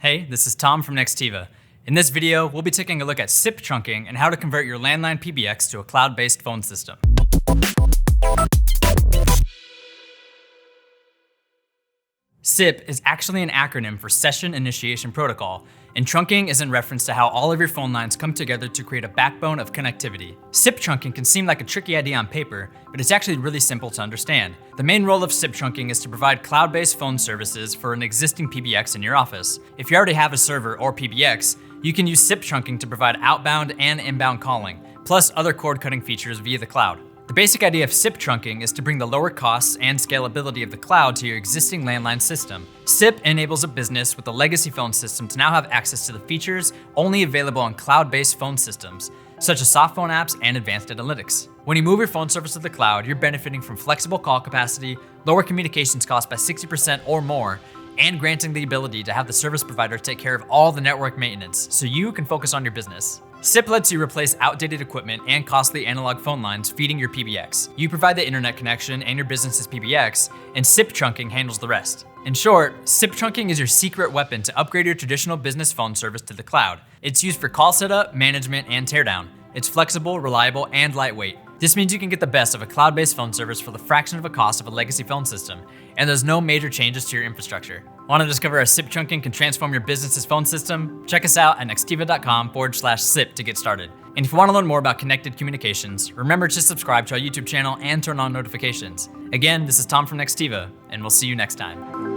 Hey, this is Tom from Nextiva. In this video, we'll be taking a look at SIP trunking and how to convert your landline PBX to a cloud-based phone system. SIP is actually an acronym for Session Initiation Protocol, and trunking is in reference to how all of your phone lines come together to create a backbone of connectivity. SIP trunking can seem like a tricky idea on paper, but it's actually really simple to understand. The main role of SIP trunking is to provide cloud-based phone services for an existing PBX in your office. If you already have a server or PBX, you can use SIP trunking to provide outbound and inbound calling, plus other cord-cutting features via the cloud. The basic idea of SIP trunking is to bring the lower costs and scalability of the cloud to your existing landline system. SIP enables a business with a legacy phone system to now have access to the features only available on cloud-based phone systems, such as soft phone apps and advanced analytics. When you move your phone service to the cloud, you're benefiting from flexible call capacity, lower communications costs by 60% or more, and granting the ability to have the service provider take care of all the network maintenance so you can focus on your business. SIP lets you replace outdated equipment and costly analog phone lines feeding your PBX. You provide the internet connection and your business's PBX, and SIP trunking handles the rest. In short, SIP trunking is your secret weapon to upgrade your traditional business phone service to the cloud. It's used for call setup, management, and teardown. It's flexible, reliable, and lightweight. This means you can get the best of a cloud-based phone service for the fraction of a cost of a legacy phone system, and there's no major changes to your infrastructure. Want to discover how SIP trunking can transform your business's phone system? Check us out at nextiva.com/SIP to get started. And if you want to learn more about connected communications, remember to subscribe to our YouTube channel and turn on notifications. Again, this is Tom from Nextiva, and we'll see you next time.